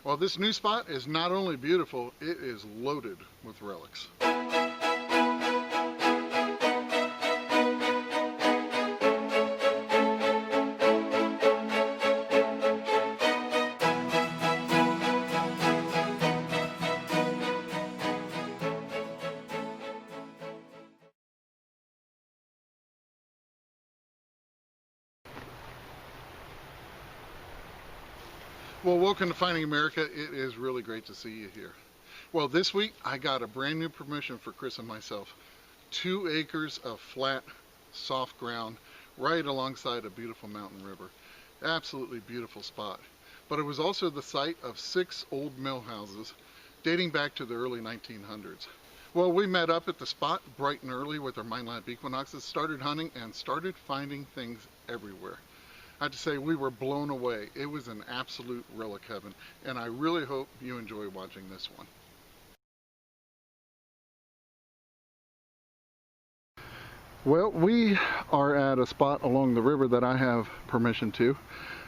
Well, this new spot is not only beautiful, it is loaded with relics. Well, welcome to Finding America. It is really great to see you here. Well, this week I got a brand new permission for Chris and myself. 2 acres of flat, soft ground right alongside a beautiful mountain river. Absolutely beautiful spot. But it was also the site of 6 old mill houses dating back to the early 1900s. Well, we met up at the spot bright and early with our Minelab Equinoxes, started hunting, and started finding things everywhere. I have to say, we were blown away. It was an absolute relic heaven, and I really hope you enjoy watching this one. Well, we are at a spot along the river that I have permission to.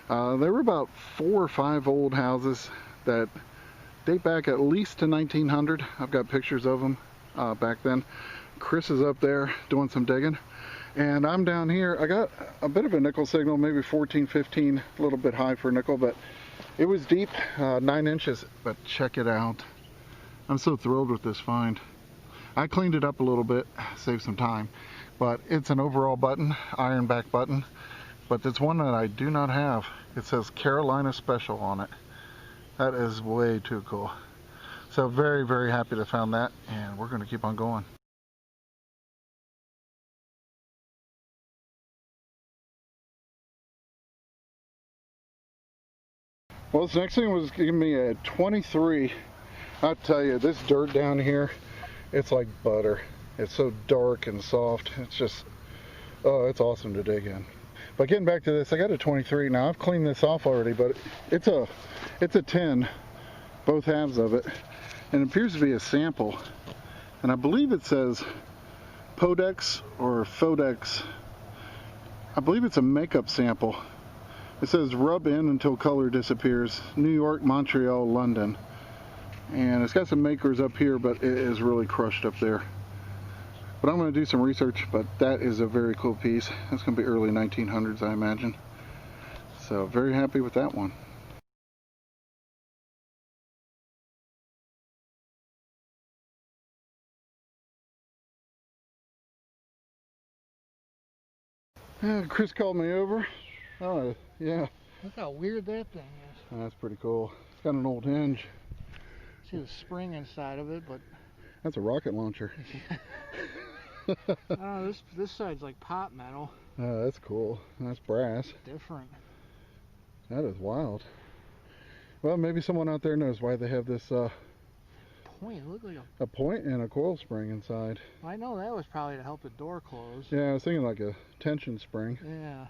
There were about 4 or 5 old houses that date back at least to 1900. I've got pictures of them back then. Chris is up there doing some digging. And I'm down here. I got a bit of a nickel signal, maybe 14, 15, a little bit high for nickel, but it was deep, 9 inches. But check it out. I'm so thrilled with this find. I cleaned it up a little bit, saved some time, but it's an overall button, iron back button, but it's one that I do not have. It says Carolina Special on it. That is way too cool. So very, very happy to found that, and we're going to keep on going. Well, this next thing was giving me a 23. I'll tell you, this dirt down here, it's like butter. It's so dark and soft. It's just, oh, it's awesome to dig in. But getting back to this, I got a 23. Now, I've cleaned this off already, but it's a 10, both halves of it. And it appears to be a sample. And I believe it says Podex or Fodex. I believe it's a makeup sample. It says rub in until color disappears. New York, Montreal, London. And it's got some makers up here, but it is really crushed up there. But I'm going to do some research, but that is a very cool piece. That's going to be early 1900s, I imagine. So very happy with that one. Chris called me over. Oh, yeah. Look how weird that thing is. Oh, that's pretty cool. It's got an old hinge. See the spring inside of it, but... That's a rocket launcher. Oh, this side's like pot metal. Oh, that's cool. That's brass. Different. That is wild. Well, maybe someone out there knows why they have this Point. It looked like a point and a coil spring inside. I know that was probably to help the door close. Yeah, I was thinking like a tension spring. Yeah.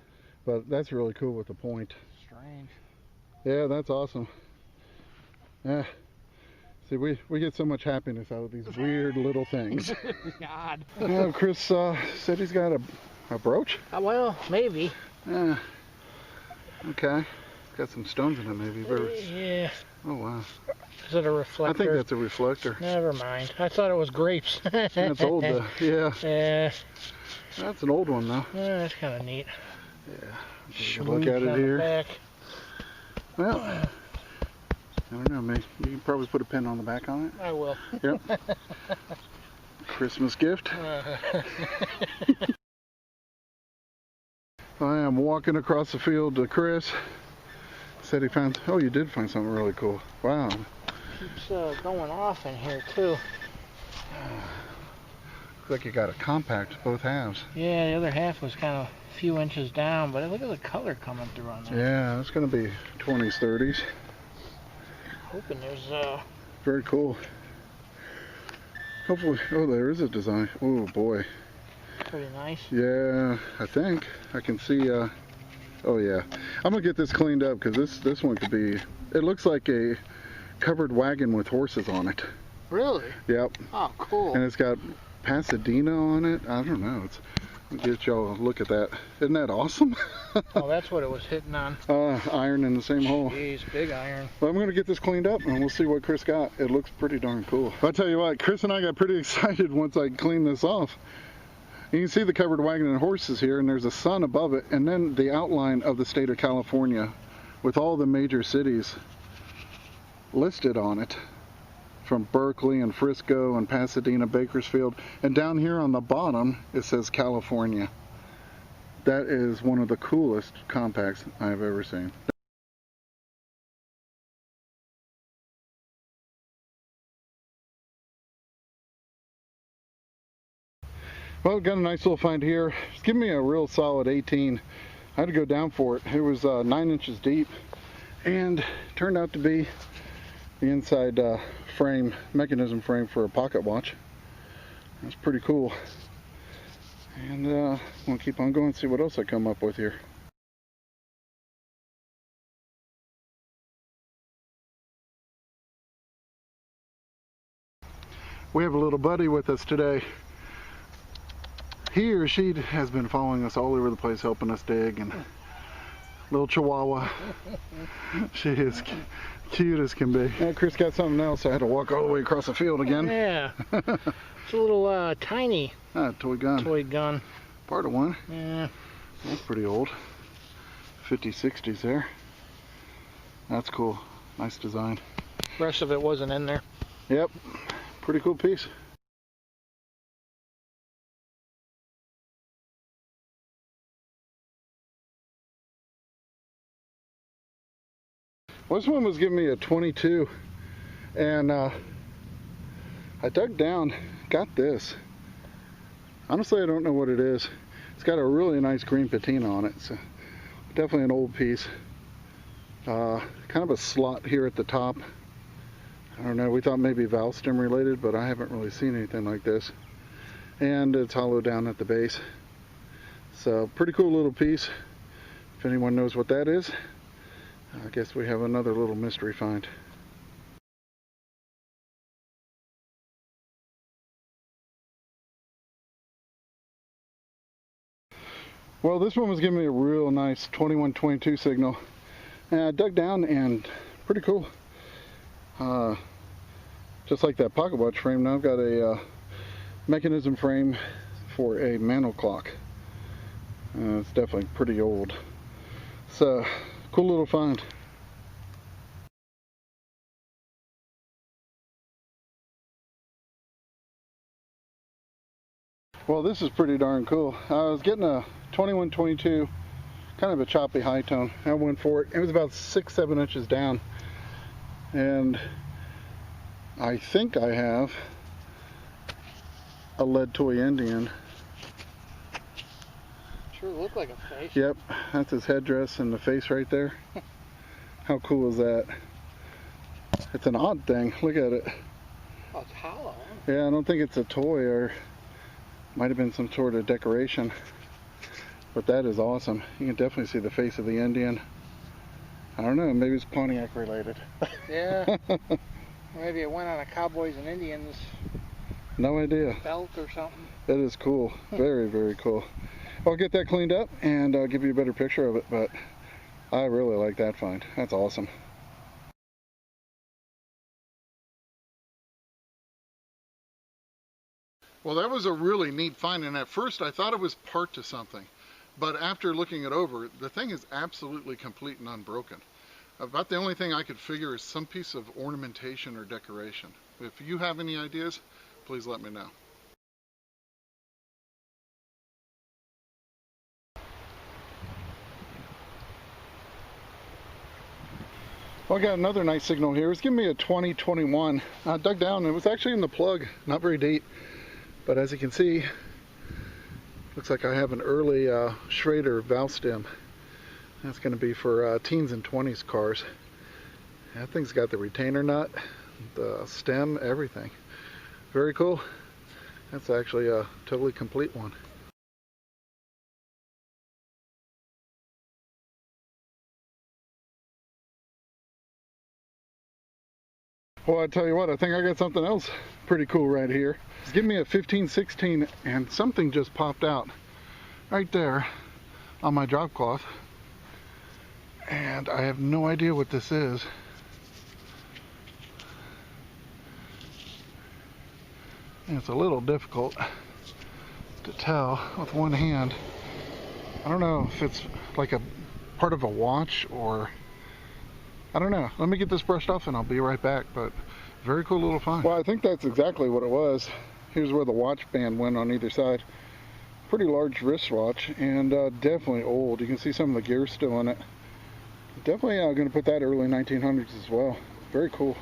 But that's really cool with the point. Strange. Yeah, that's awesome. Yeah. See, we get so much happiness out of these weird little things. God. Yeah, Chris said he's got a brooch? Well, maybe. Yeah. Okay. Got some stones in it, maybe. Yeah. Oh, wow. Is it a reflector? I think that's a reflector. Never mind. I thought it was grapes. That's old, yeah. Yeah. That's an old one, though. Yeah, that's kind of neat. Yeah. Take a look at it here. Back. Well, I don't know, maybe you can probably put a pin on the back on it. I will. Yep. Christmas gift. I am walking across the field to Chris. Said he found, oh, you did find something really cool. Wow. Keeps going off in here too. Looks like you got a compact, both halves. Yeah, the other half was kind of a few inches down, but look at the color coming through on there. Yeah, it's going to be 20s, 30s. Hoping there's Very cool. Hopefully, oh, there is a design. Oh boy. pretty nice. Yeah, I think I can see. Oh yeah, I'm gonna get this cleaned up because this one could be. It looks like a covered wagon with horses on it. Really? Yep. Oh, cool. And it's got Pasadena on it. I don't know. Get y'all a look at that. Isn't that awesome? Oh, that's what it was hitting on. Iron in the same hole. Jeez, big iron. Well, I'm going to get this cleaned up and we'll see what Chris got. It looks pretty darn cool. I'll tell you what, Chris and I got pretty excited once I cleaned this off. You can see the covered wagon and horses here, and there's a sun above it, and then the outline of the state of California with all the major cities listed on it, from Berkeley and Frisco and Pasadena, Bakersfield, and down here on the bottom it says California. That is one of the coolest compacts I've ever seen. Well, got a nice little find here. It's giving me a real solid 18. I had to go down for it. It was 9 inches deep, and turned out to be the inside frame, mechanism frame for a pocket watch. That's pretty cool. And I'm gonna keep on going and see what else I come up with here. We have a little buddy with us today. He or she has been following us all over the place, helping us dig, and little Chihuahua. She is cute as can be. Yeah, Chris got something else. I had to walk all the way across the field again. Yeah. It's a little tiny toy gun. toy gun. Part of one. Yeah. That's pretty old. 50s, 60s there. That's cool. Nice design. The rest of it wasn't in there. Yep. Pretty cool piece. Well, this one was giving me a 22, and I dug down, got this. Honestly, I don't know what it is. It's got a really nice green patina on it, so definitely an old piece. Kind of a slot here at the top. I don't know, we thought maybe valve stem related, but I haven't really seen anything like this. And it's hollow down at the base. So, pretty cool little piece. If anyone knows what that is, I guess we have another little mystery find. Well, this one was giving me a real nice 21-22 signal. And I dug down, and pretty cool. Just like that pocket watch frame, now I've got a mechanism frame for a manual clock. It's definitely pretty old. So, cool little find. Well, this is pretty darn cool. I was getting a 21-22, kind of a choppy high tone. I went for it. It was about 6-7 inches down. And I think I have a lead toy Indian. Sure looked like a face. Yep, that's his headdress and the face right there. How cool is that? It's an odd thing. Look at it. Oh, it's hollow. Yeah, I don't think it's a toy, or might have been some sort of decoration. But that is awesome. You can definitely see the face of the Indian. I don't know, maybe it's Pontiac related. Yeah. Maybe it went on a Cowboys and Indians No idea. belt or something. That is cool. Very, very cool. I'll get that cleaned up and I'll give you a better picture of it, but I really like that find. That's awesome. Well, that was a really neat find, and at first I thought it was part to something, but after looking it over, the thing is absolutely complete and unbroken. About the only thing I could figure is some piece of ornamentation or decoration. If you have any ideas, please let me know. Well, I got another nice signal here. It's giving me a 20-21. I dug down, and it was actually in the plug, not very deep. But as you can see, looks like I have an early Schrader valve stem. That's going to be for teens and 20s cars. That thing's got the retainer nut, the stem, everything. Very cool. That's actually a totally complete one. Well, I tell you what, I think I got something else pretty cool right here. It's giving me a 15-16, and something just popped out. right there on my drop cloth, and I have no idea what this is. And it's a little difficult to tell with one hand. I don't know if it's like a part of a watch or I don't know. Let me get this brushed off and I'll be right back, but very cool little find. Well, I think that's exactly what it was. Here's where the watch band went on either side. Pretty large wristwatch and definitely old. You can see some of the gear still in it. Definitely going to put that early 1900s as well. Very cool.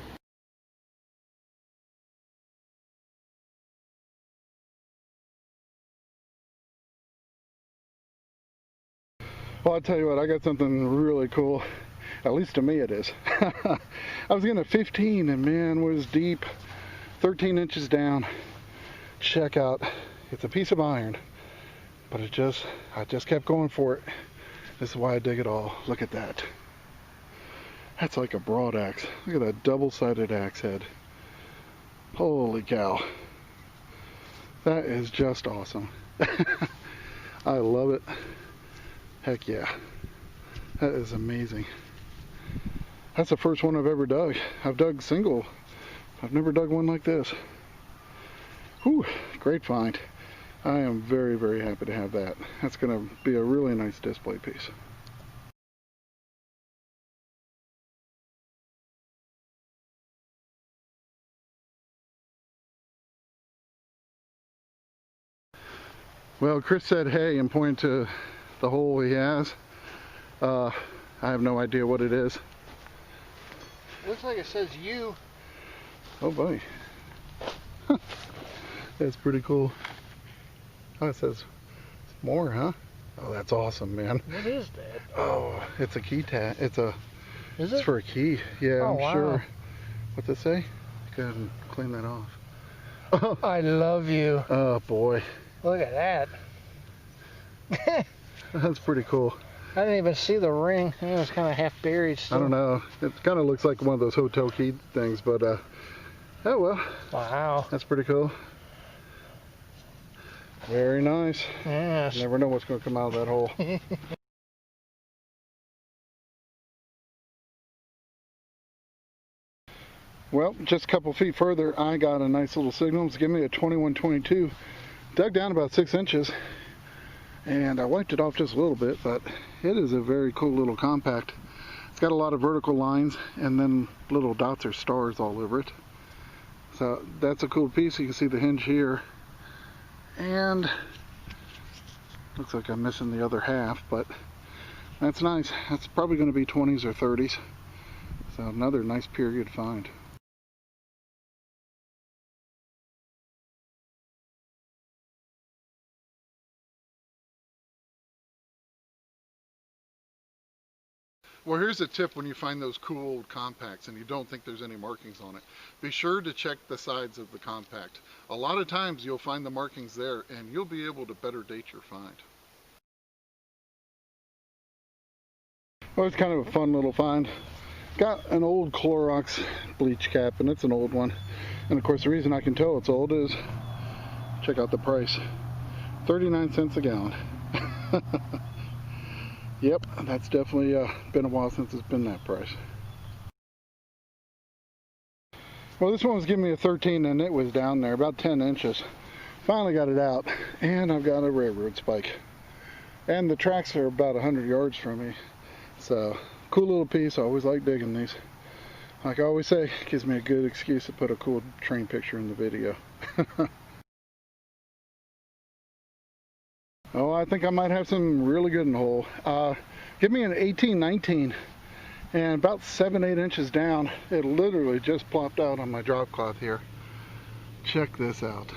Well, I'll tell you what, I got something really cool. At least to me it is. I was getting a 15 and man, was deep. 13 inches down. Check out. It's a piece of iron. But I just kept going for it. This is why I dig it all. Look at that. That's like a broad axe. Look at that double-sided axe head. Holy cow. That is just awesome. I love it. Heck yeah. That is amazing. That's the first one I've ever dug. I've dug single. I've never dug one like this. Whew, great find. I am very, very happy to have that. That's going to be a really nice display piece. Well, Chris said hey and pointed to the hole he has. I have no idea what it is. Looks like it says you. Oh boy. That's pretty cool. Oh, it says more, huh? Oh, that's awesome, man. What is that? Oh, it's a key tag. Is it? It's for a key. Yeah, Oh, I'm wow. sure. What's it say? Go ahead and clean that off. I love you. Oh boy. Look at that. That's pretty cool. I didn't even see the ring. It was kind of half buried still. I don't know. It kind of looks like one of those hotel key things, but oh well. Wow. That's pretty cool. Very nice. Yes. You never know what's going to come out of that hole. Well, just a couple feet further, I got a nice little signal. It's giving me a 2122. Dug down about 6 inches, and I wiped it off just a little bit, but it is a very cool little compact. It's got a lot of vertical lines, and then little dots or stars all over it. So that's a cool piece. You can see the hinge here. And looks like I'm missing the other half, but that's nice. That's probably going to be 20s or 30s. So another nice period find. Well, here's a tip when you find those cool old compacts and you don't think there's any markings on it. Be sure to check the sides of the compact. A lot of times you'll find the markings there and you'll be able to better date your find. Well, it's kind of a fun little find. Got an old Clorox bleach cap, and it's an old one. And of course the reason I can tell it's old is, check out the price. 39 cents a gallon. Yep, that's definitely been a while since it's been that price. Well, this one was giving me a 13 and it was down there about 10 inches. Finally got it out, and I've got a railroad spike. And the tracks are about 100 yards from me. So, cool little piece. I always like digging these. Like I always say, it gives me a good excuse to put a cool train picture in the video. Oh, I think I might have some really good in the hole. Give me an 18-19, and about 7-8 inches down, it literally just plopped out on my drop cloth here. Check this out.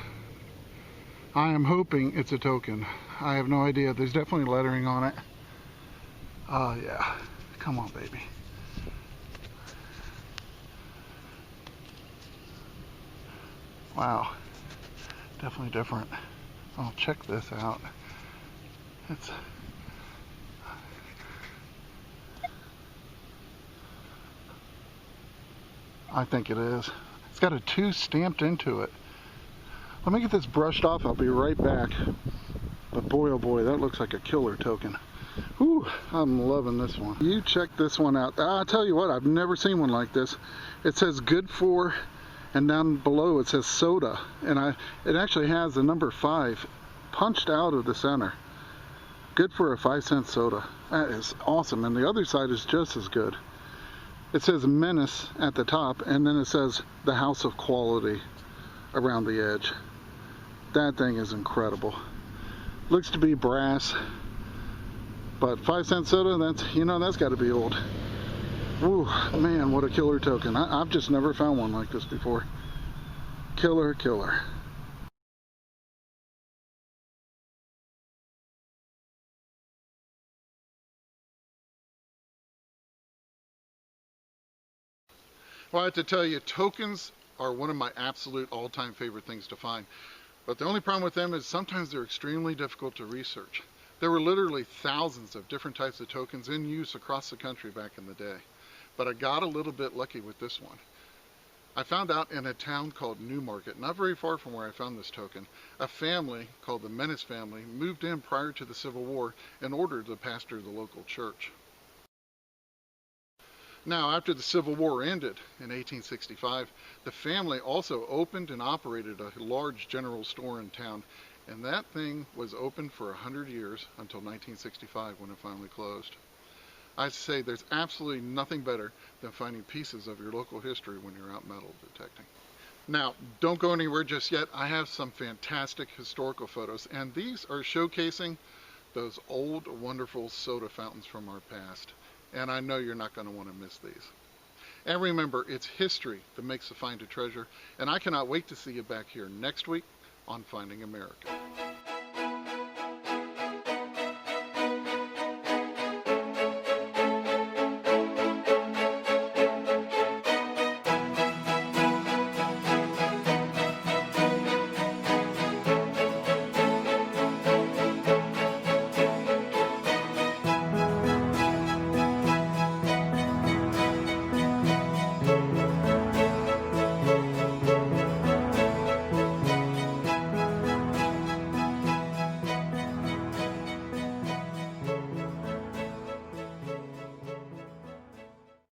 I am hoping it's a token. I have no idea. There's definitely lettering on it. Oh yeah, come on baby. Wow, definitely different. Oh, check this out. It's I think it is. It's got a 2 stamped into it. Let me get this brushed off. I'll be right back. But boy, oh boy, that looks like a killer token. Whew, I'm loving this one. You check this one out. I'll tell you what, I've never seen one like this. It says good for, and down below it says soda. And it actually has the number 5 punched out of the center. Good for a 5-cent soda. That is awesome. And the other side is just as good. It says Menace at the top, and then it says the House of Quality around the edge. That thing is incredible. Looks to be brass, but 5-cent soda, that's got to be old. Ooh, man, what a killer token. I've just never found one like this before. Killer, killer. Well, I have to tell you, tokens are one of my absolute all-time favorite things to find. But the only problem with them is sometimes they're extremely difficult to research. There were literally thousands of different types of tokens in use across the country back in the day. But I got a little bit lucky with this one. I found out in a town called Newmarket, not very far from where I found this token, a family called the Menace family moved in prior to the Civil War and ordered the pastor of the local church. Now, after the Civil War ended in 1865, the family also opened and operated a large general store in town, and that thing was open for 100 years until 1965 when it finally closed. I say there's absolutely nothing better than finding pieces of your local history when you're out metal detecting. Now, don't go anywhere just yet. I have some fantastic historical photos, and these are showcasing those old, wonderful soda fountains from our past. And I know you're not going to want to miss these. And remember, it's history that makes the find a treasure, and I cannot wait to see you back here next week on Finding America.